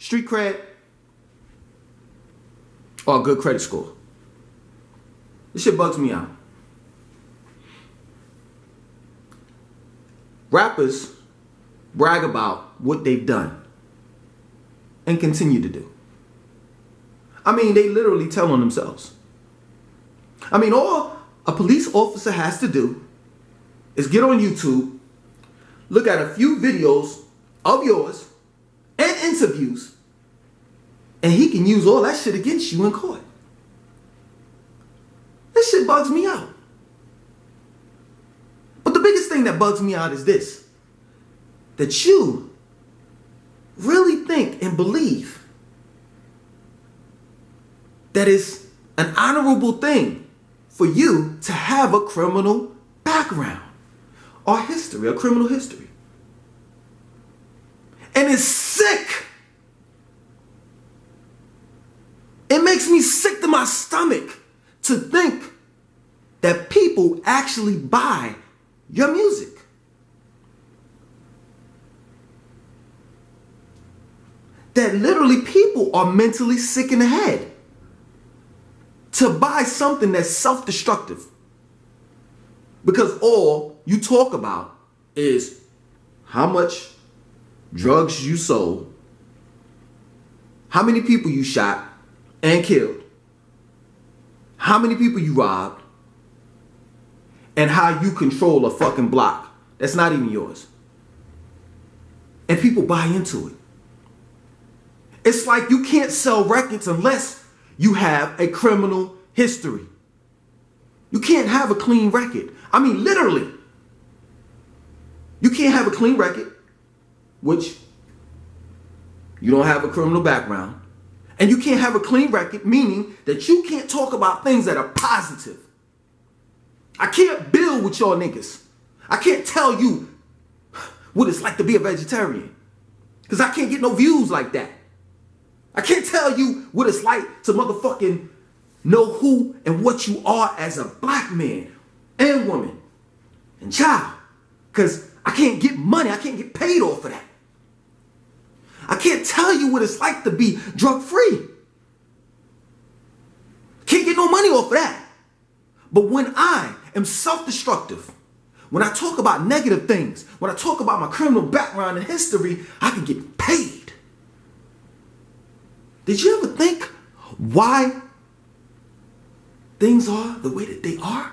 street cred, or a good credit score. This shit bugs me out. Rappers brag about what they've done and continue to do. I mean, they literally tell on themselves. I mean, all a police officer has to do is get on YouTube, look at a few videos of yours and interviews, and he can use all that shit against you in court. This shit bugs me out. But the biggest thing that bugs me out is this: that you really think and believe that it's an honorable thing for you to have a criminal background or history, a criminal history. And it's sick. It makes me sick to my stomach to think that people actually buy your music. That literally people are mentally sick in the head to buy something that's self-destructive. Because all you talk about is how much drugs you sold, how many people you shot and killed, how many people you robbed, and how you control a fucking block that's not even yours. And people buy into it. It's like you can't sell records unless you have a criminal history. You can't have a clean record. I mean, literally. You can't have a clean record, which you don't have a criminal background. And you can't have a clean record, meaning that you can't talk about things that are positive. I can't build with y'all niggas. I can't tell you what it's like to be a vegetarian, because I can't get no views like that. I can't tell you what it's like to motherfucking know who and what you are as a black man and woman and child, because I can't get money. I can't get paid off of that. I can't tell you what it's like to be drug free. Can't get no money off of that. But when I am self-destructive, when I talk about negative things, when I talk about my criminal background and history, I can get paid. Did you ever think why things are the way that they are?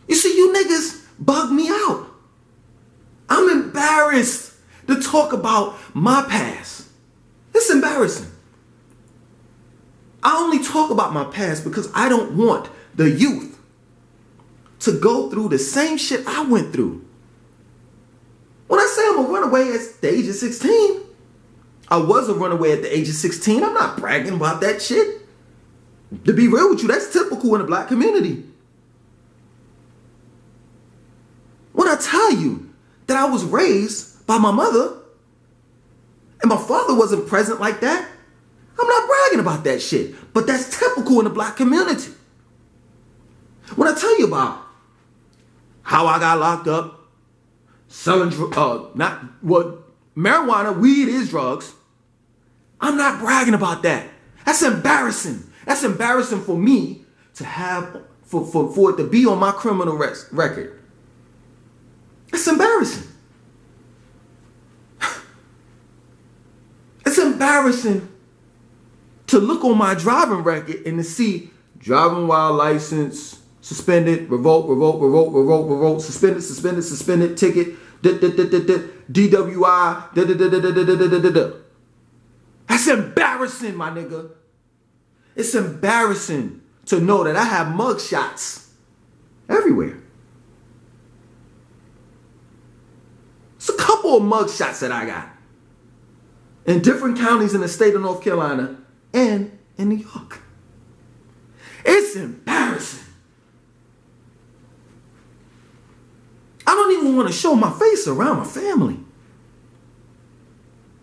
You see, you niggas bug me out. I'm embarrassed to talk about my past. It's embarrassing. I only talk about my past because I don't want the youth to go through the same shit I went through. When I say I'm a runaway at the age of 16, I was a runaway at the age of 16. I'm not bragging about that shit. To be real with you, that's typical in the black community. When I tell you that I was raised by my mother and my father wasn't present like that, I'm not bragging about that shit. But that's typical in the black community. When I tell you about how I got locked up, selling marijuana, weed is drugs, I'm not bragging about that. That's embarrassing. That's embarrassing for me to have, for it to be on my criminal record. It's embarrassing. It's embarrassing to look on my driving record and to see driving while license, suspended, revoked, suspended, ticket, DWI, That's embarrassing, my nigga. It's embarrassing to know that I have mugshots everywhere. It's a couple of mugshots that I got in different counties in the state of North Carolina and in New York. It's embarrassing. I don't even want to show my face around my family.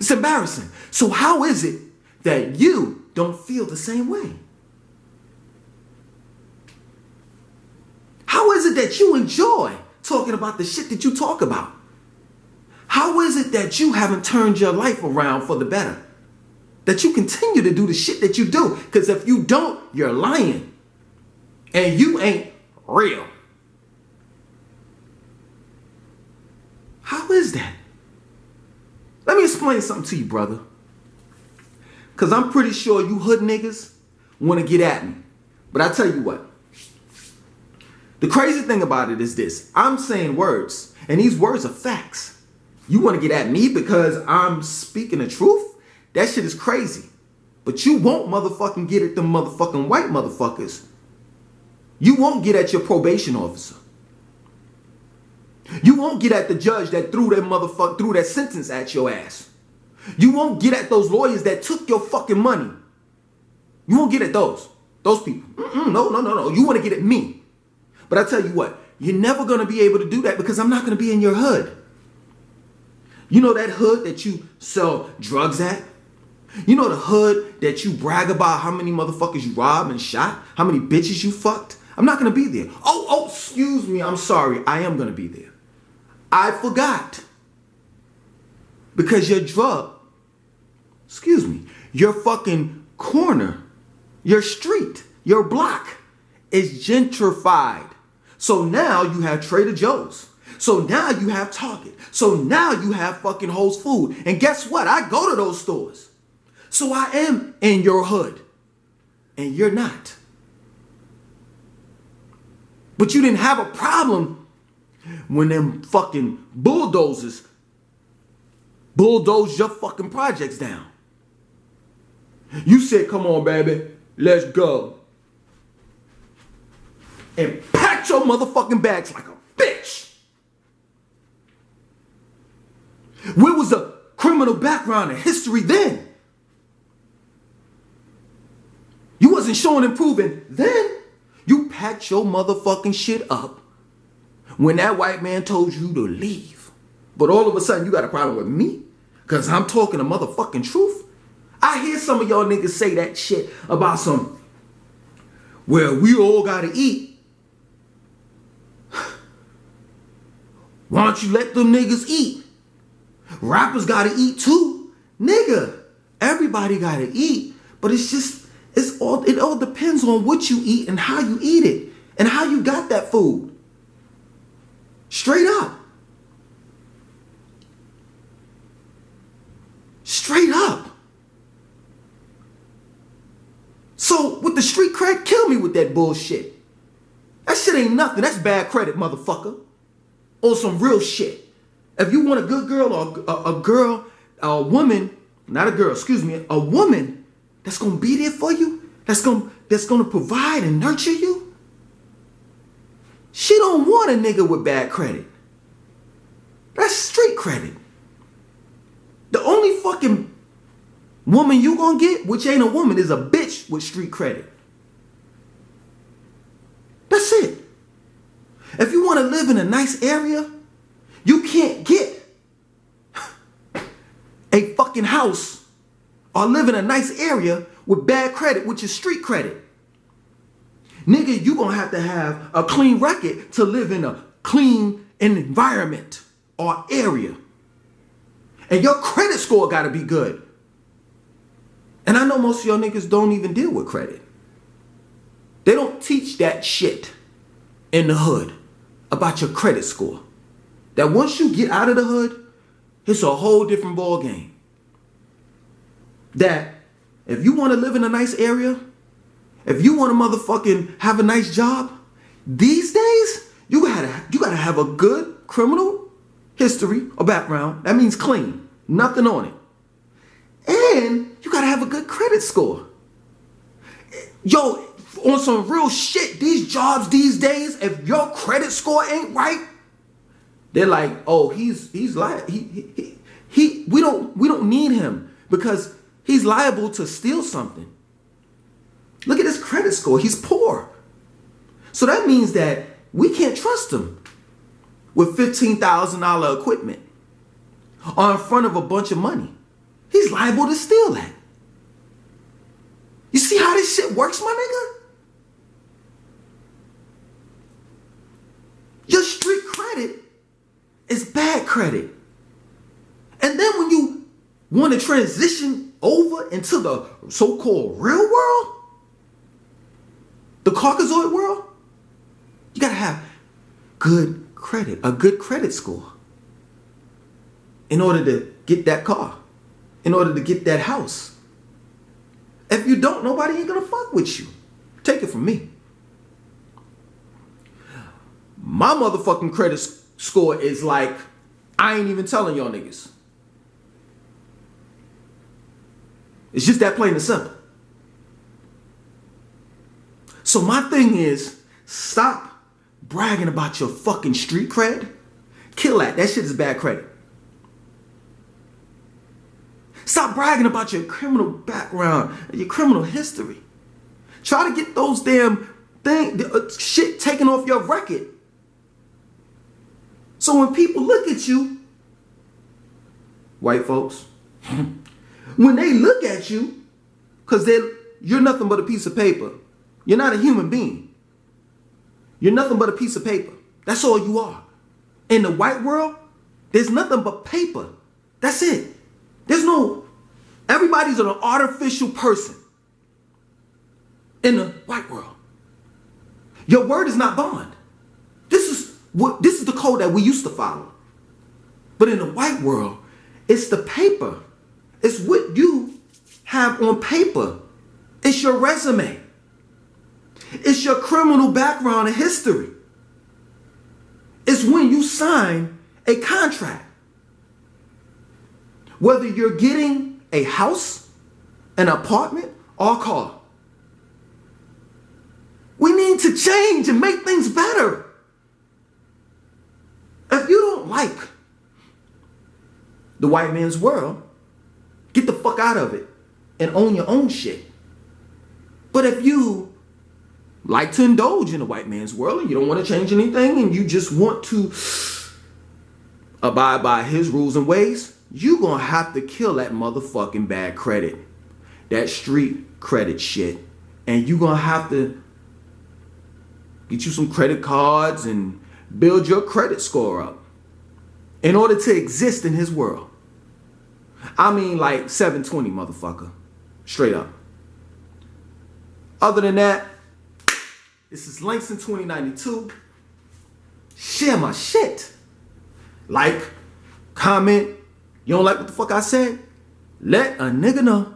It's embarrassing. So how is it that you don't feel the same way? How is it that you enjoy talking about the shit that you talk about? How is it that you haven't turned your life around for the better? That you continue to do the shit that you do? Because if you don't, you're lying. And you ain't real. How is that? Let me explain something to you, brother. Because I'm pretty sure you hood niggas want to get at me. But I tell you what. The crazy thing about it is this. I'm saying words, and these words are facts. You want to get at me because I'm speaking the truth? That shit is crazy. But you won't motherfucking get at them motherfucking white motherfuckers. You won't get at your probation officer. You won't get at the judge that threw that sentence at your ass. You won't get at those lawyers that took your fucking money. You won't get at those people. No. You want to get at me. But I tell you what, you're never going to be able to do that because I'm not going to be in your hood. You know that hood that you sell drugs at? You know the hood that you brag about how many motherfuckers you robbed and shot? How many bitches you fucked? I'm not going to be there. Oh, excuse me. I'm sorry. I am going to be there. I forgot. Because your your fucking corner, your street, your block is gentrified. So now you have Trader Joe's. So now you have Target. So now you have fucking Whole Foods. And guess what? I go to those stores. So I am in your hood. And you're not. But you didn't have a problem when them fucking bulldozers bulldozed your fucking projects down. You said, come on, baby, let's go. And packed your motherfucking bags like a bitch. Where was the criminal background and history then? You wasn't showing and proving then. You packed your motherfucking shit up when that white man told you to leave. But all of a sudden you got a problem with me? Because I'm talking the motherfucking truth? I hear some of y'all niggas say that shit about some, well, we all gotta eat. Why don't you let them niggas eat? Rappers gotta eat too. Nigga, everybody gotta eat. But it all depends on what you eat and how you eat it. And how you got that food. Straight up. Straight up. So with the street cred, kill me with that bullshit. That shit ain't nothing. That's bad credit, motherfucker. On some real shit. If you want a good girl or a woman, not a girl, excuse me, a woman that's gonna be there for you, that's gonna provide and nurture you, she don't want a nigga with bad credit. That's street credit. The only fucking woman you gonna get, which ain't a woman, is a bitch with street credit. That's it. If you want to live in a nice area, you can't get a fucking house or live in a nice area with bad credit, which is street credit. Nigga, you gonna have to have a clean record to live in a clean environment or area. And your credit score gotta be good. And I know most of y'all niggas don't even deal with credit. They don't teach that shit in the hood about your credit score. That once you get out of the hood, it's a whole different ball game. That if you want to live in a nice area, if you want to motherfucking have a nice job, these days, you gotta have a good criminal history or background. That means clean. Nothing on it. And you gotta have a good credit score. Yo, on some real shit, these jobs these days, if your credit score ain't right, they're like, oh, he's liable. We don't need him because he's liable to steal something. Look at his credit score. He's poor. So that means that we can't trust him with $15,000 equipment or in front of a bunch of money. He's liable to steal that. You see how this shit works, my nigga? Your street credit is bad credit. And then when you want to transition over into the so-called real world, the Caucasoid world, you gotta have good credit, a good credit score in order to get that car, in order to get that house. If you don't, nobody ain't gonna fuck with you. Take it from me. My motherfucking credit score is like, I ain't even telling y'all niggas. It's just that plain and simple. So my thing is, stop bragging about your fucking street cred. Kill that. That shit is bad credit. Stop bragging about your criminal background, your criminal history. Try to get those damn shit taken off your record. So when people look at you, white folks, when they look at you, because you're nothing but a piece of paper. You're not a human being. You're nothing but a piece of paper. That's all you are. In the white world, there's nothing but paper. That's it. Everybody's an artificial person in the white world. Your word is not bond. This is the code that we used to follow. But in the white world, it's the paper. It's what you have on paper. It's your resume. It's your criminal background and history. It's when you sign a contract. Whether you're getting a house, an apartment, or a car. We need to change and make things better. If you don't like the white man's world, get the fuck out of it and own your own shit. But if you like to indulge in the white man's world and you don't want to change anything and you just want to abide by his rules and ways, you're going to have to kill that motherfucking bad credit, that street credit shit. And you're going to have to get you some credit cards and build your credit score up in order to exist in his world. I mean like 720, motherfucker. Straight up. Other than that, this is Langston 2092. Share my shit. Like, comment. You don't like what the fuck I said? Let a nigga know.